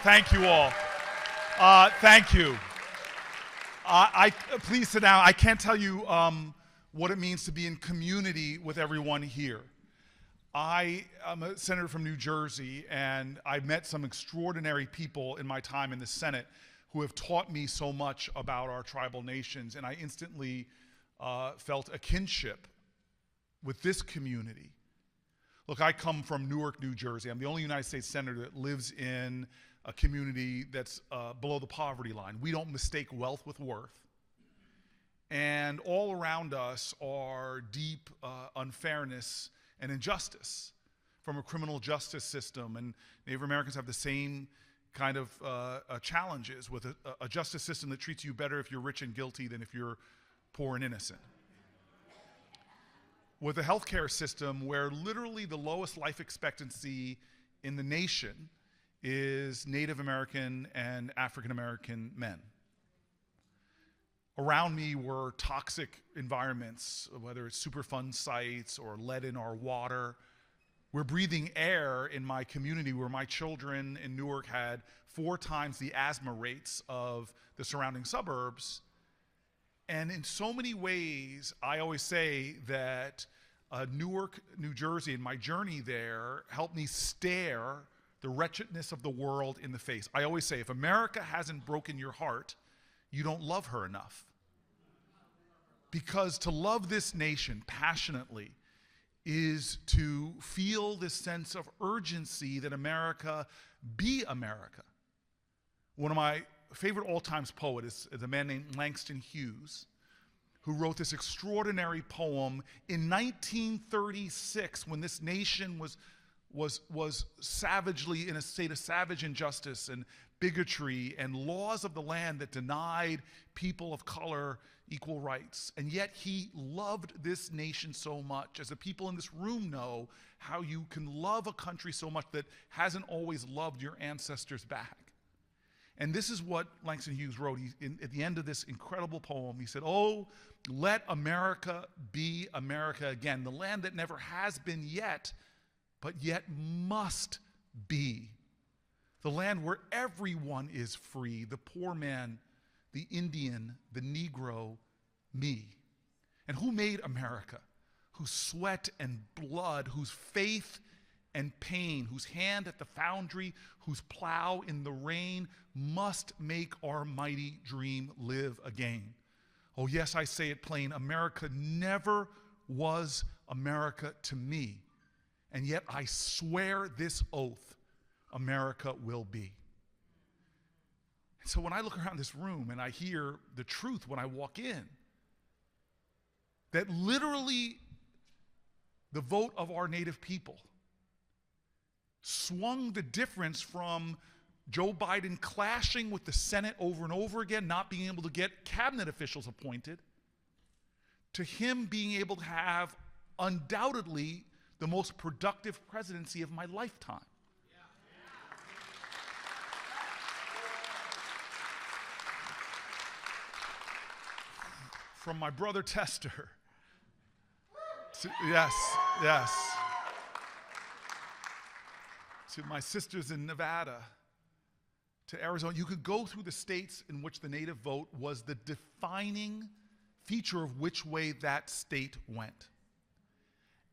Thank you all. Thank you. Please sit down. I can't tell you what it means to be in community with everyone here. I am a senator from New Jersey, and I've met some extraordinary people in my time in the Senate who have taught me so much about our tribal nations, and I instantly felt a kinship with this community. Look, I come from Newark, New Jersey. I'm the only United States senator that lives in a community that's below the poverty line. We don't mistake wealth with worth. And all around us are deep unfairness and injustice from a criminal justice system. And Native Americans have the same kind of challenges with a justice system that treats you better if you're rich and guilty than if you're poor and innocent. With a healthcare system where literally the lowest life expectancy in the nation is Native American and African American men. Around me were toxic environments, whether it's Superfund sites or lead in our water. We're breathing air in my community where my children in Newark had 4 times the asthma rates of the surrounding suburbs. And in so many ways, I always say that Newark, New Jersey, and my journey there helped me stare the wretchedness of the world in the face. I always say, if America hasn't broken your heart, you don't love her enough. Because to love this nation passionately is to feel this sense of urgency that America be America. One of my favorite all-time poets is a man named Langston Hughes, who wrote this extraordinary poem in 1936 when this nation was savagely in a state of savage injustice and bigotry and laws of the land that denied people of color equal rights. And yet he loved this nation so much. As the people in this room know how you can love a country so much that hasn't always loved your ancestors back. And this is what Langston Hughes wrote at the end of this incredible poem. He said, "Oh, let America be America again, the land that never has been yet, but yet must be. The land where everyone is free, the poor man, the Indian, the Negro, me." And who made America? Whose sweat and blood, whose faith and pain, whose hand at the foundry, whose plow in the rain must make our mighty dream live again. Oh yes, I say it plain, America never was America to me. And yet I swear this oath, America will be. And so when I look around this room and I hear the truth when I walk in, that literally the vote of our native people swung the difference from Joe Biden clashing with the Senate over and over again, not being able to get cabinet officials appointed, to him being able to have undoubtedly the most productive presidency of my lifetime. From my brother Tester, to my sisters in Nevada, to Arizona. You could go through the states in which the native vote was the defining feature of which way that state went.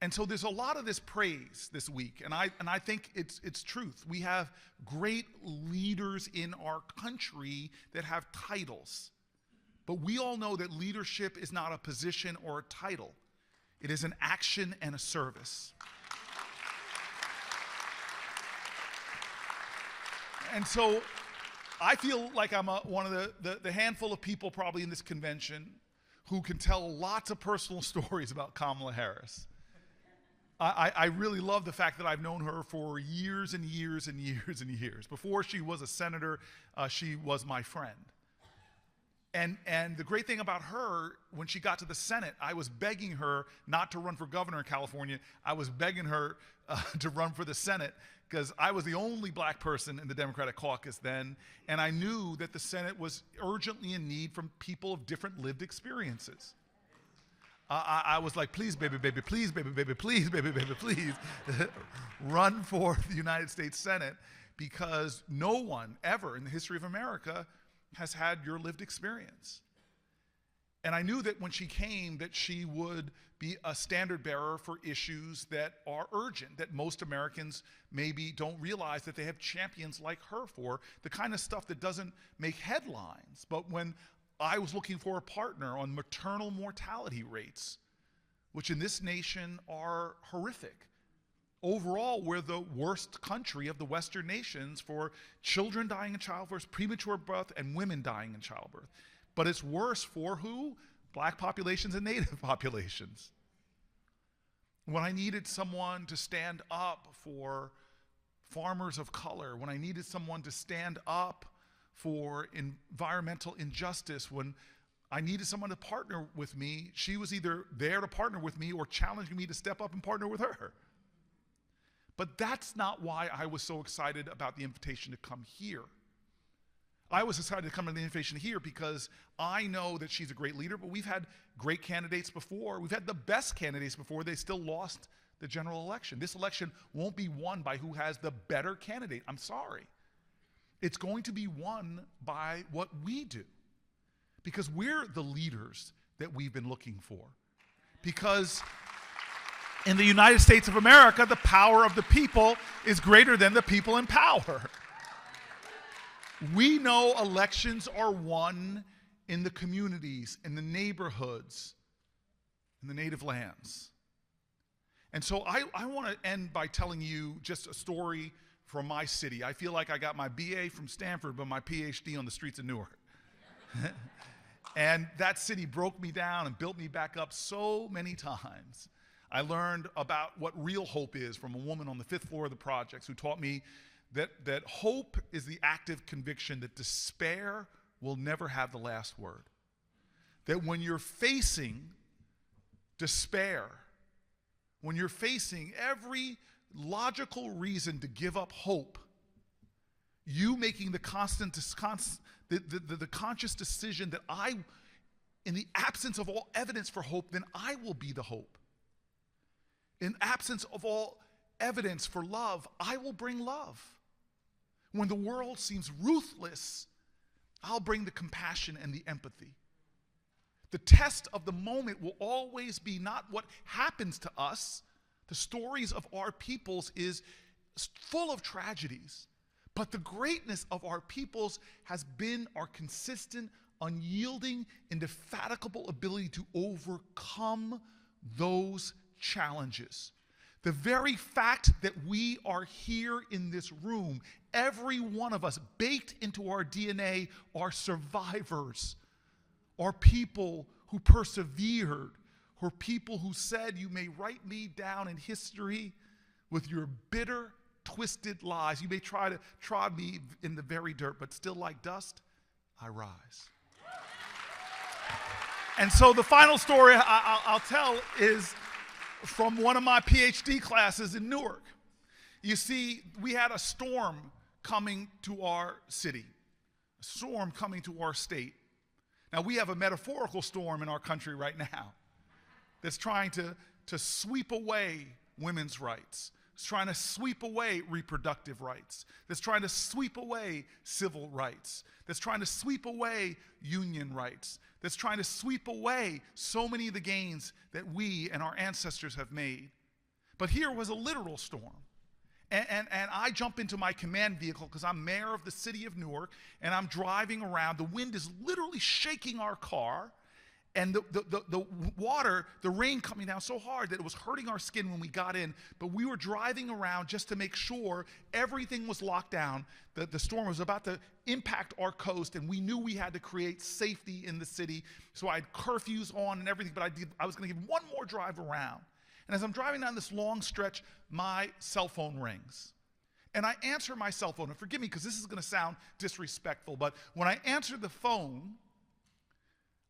And so there's a lot of this praise this week, and I think it's truth. We have great leaders in our country that have titles, but we all know that leadership is not a position or a title. It is an action and a service. And so I feel like I'm one of the handful of people probably in this convention who can tell lots of personal stories about Kamala Harris. I really love the fact that I've known her for years and years and years and years. Before she was a senator, she was my friend. And the great thing about her, when she got to the Senate, I was begging her not to run for governor in California. I was begging her to run for the Senate because I was the only black person in the Democratic caucus then, and I knew that the Senate was urgently in need from people of different lived experiences. I was like, please, baby, please, baby, please, baby, please, run for the United States Senate. because no one ever in the history of America has had your lived experience. And I knew that when she came that she would be a standard bearer for issues that are urgent, that most Americans maybe don't realize that they have champions like her for, the kind of stuff that doesn't make headlines. But when I was looking for a partner on maternal mortality rates, which in this nation are horrific. Overall, we're the worst country of the Western nations for children dying in childbirth, premature birth, and women dying in childbirth. But it's worse for who? Black populations and Native populations. When I needed someone to stand up for farmers of color, when I needed someone to stand up for environmental injustice, when I needed someone to partner with me, she was either there to partner with me or challenging me to step up and partner with her. But that's not why I was so excited about the invitation to come here. I was excited to come to the invitation here because I know that she's a great leader, but we've had great candidates before. We've had the best candidates before. They still lost the general election. This election won't be won by who has the better candidate. I'm sorry. It's going to be won by what we do, because we're the leaders that we've been looking for. Because in the United States of America, the power of the people is greater than the people in power. We know elections are won in the communities, in the neighborhoods, in the native lands. And so I want to end by telling you just a story from my city. I feel like I got my BA from Stanford, but my PhD on the streets of Newark. And that city broke me down and built me back up so many times. I learned about what real hope is from a woman on the 5th floor of the projects who taught me that hope is the active conviction that despair will never have the last word. That when you're facing despair, when you're facing every logical reason to give up hope, you making the conscious decision that in the absence of all evidence for hope, then I will be the hope. In absence of all evidence for love, I will bring love. When the world seems ruthless, I'll bring the compassion and the empathy. The test of the moment will always be not what happens to us. The stories of our peoples is full of tragedies, but the greatness of our peoples has been our consistent, unyielding, indefatigable ability to overcome those challenges. The very fact that we are here in this room, every one of us, baked into our DNA, are survivors, are people who persevered, are people who said, you may write me down in history with your bitter, twisted lies. You may try to trod me in the very dirt, but still like dust, I rise. And so the final story I'll tell is from one of my PhD classes in Newark. You see, we had a storm coming to our city, a storm coming to our state. Now, we have a metaphorical storm in our country right now that's trying to sweep away women's rights. It's trying to sweep away reproductive rights. That's trying to sweep away civil rights. That's trying to sweep away union rights. That's trying to sweep away so many of the gains that we and our ancestors have made. But here was a literal storm. And I jump into my command vehicle because I'm mayor of the city of Newark, and I'm driving around. The wind is literally shaking our car, and the water, the rain coming down so hard that it was hurting our skin when we got in. But we were driving around just to make sure everything was locked down. The storm was about to impact our coast, and we knew we had to create safety in the city. So I had curfews on and everything, but I was going to give one more drive around. And as I'm driving down this long stretch, my cell phone rings. And I answer my cell phone. And forgive me, because this is going to sound disrespectful, but when I answer the phone,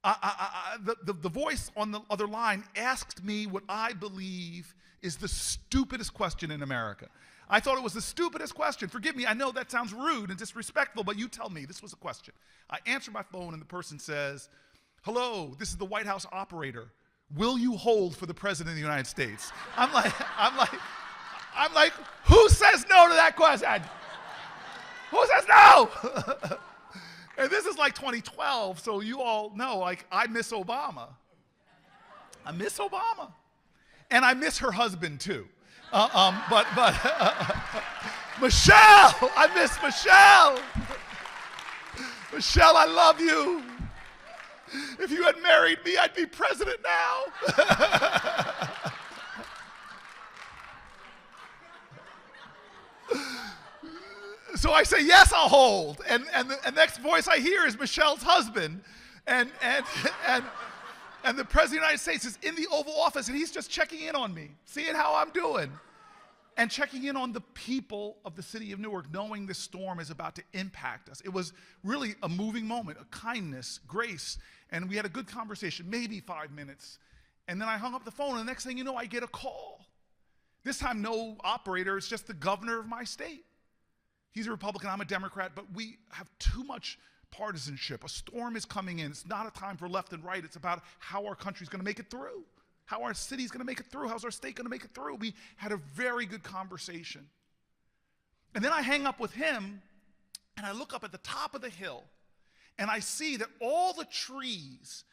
the voice on the other line asked me what I believe is the stupidest question in America. I thought it was the stupidest question. Forgive me, I know that sounds rude and disrespectful, but you tell me, this was a question. I answer my phone and the person says, hello, this is the White House operator. Will you hold for the President of the United States? I'm like, who says no to that question? Who says no? And this is like 2012, so you all know, like, I miss Obama. I miss Obama. And I miss her husband, too. But Michelle, I miss Michelle. Michelle, I love you. If you had married me, I'd be president now. So I say, yes, I'll hold. And the next voice I hear is Michelle's husband. And the President of the United States is in the Oval Office, and he's just checking in on me, seeing how I'm doing, and checking in on the people of the city of Newark, knowing this storm is about to impact us. It was really a moving moment, a kindness, grace, and we had a good conversation, maybe 5 minutes. And then I hung up the phone, and the next thing you know, I get a call. This time, no operator, it's just the governor of my state. He's a Republican, I'm a Democrat, but we have too much partisanship. A storm is coming in. It's not a time for left and right. It's about how our country's going to make it through, how our city's going to make it through, how's our state going to make it through. We had a very good conversation. And then I hang up with him, and I look up at the top of the hill, and I see that all the trees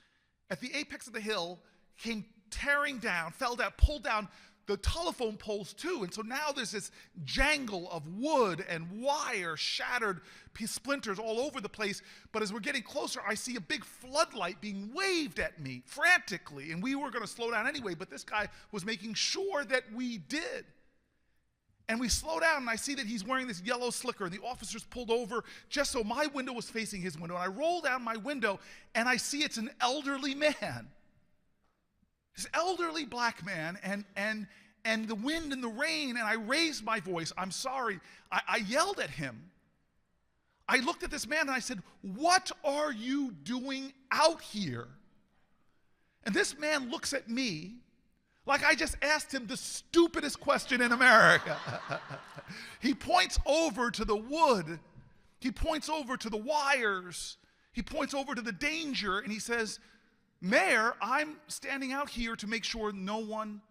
at the apex of the hill came tearing down, fell down, pulled down the telephone poles too. And so now there's this jangle of wood and wire, shattered splinters all over the place. But as we're getting closer, I see a big floodlight being waved at me frantically. And we were going to slow down anyway, but this guy was making sure that we did. And we slow down, and I see that he's wearing this yellow slicker, and the officers pulled over just so my window was facing his window. And I roll down my window, and I see it's an elderly man. This elderly black man, and the wind and the rain, and I raised my voice. I'm sorry. I yelled at him. I looked at this man, and I said, "What are you doing out here?" And this man looks at me like I just asked him the stupidest question in America. He points over to the wood. He points over to the wires. He points over to the danger, and he says, "Mayor, I'm standing out here to make sure no one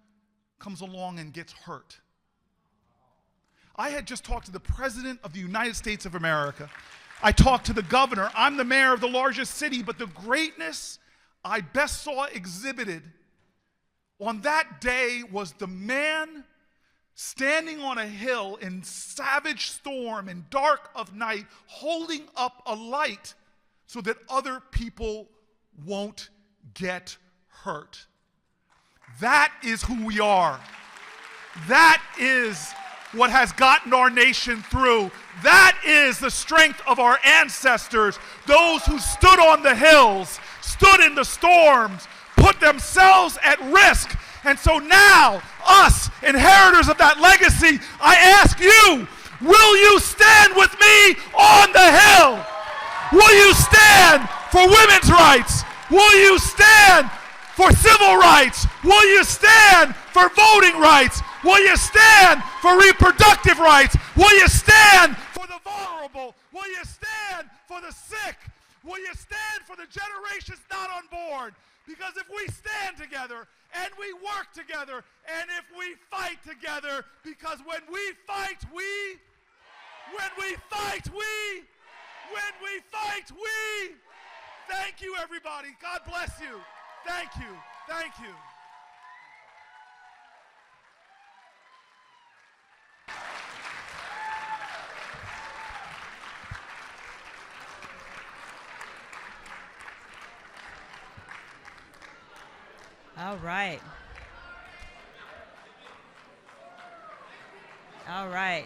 comes along and gets hurt." I had just talked to the President of the United States of America. I talked to the governor. I'm the mayor of the largest city, but the greatness I best saw exhibited on that day was the man standing on a hill in savage storm and dark of night, holding up a light so that other people won't get hurt. That is who we are. That is what has gotten our nation through. That is the strength of our ancestors, those who stood on the hills, stood in the storms, put themselves at risk. And so now, us, inheritors of that legacy, I ask you, will you stand with me on the hill? Will you stand for women's rights? Will you stand for civil rights? Will you stand for voting rights? Will you stand for reproductive rights? Will you stand for the vulnerable? Will you stand for the sick? Will you stand for the generations not on board? Because if we stand together and we work together and if we fight together, because when we fight, we thank you, everybody. God bless you. Thank you. Thank you. All right. All right.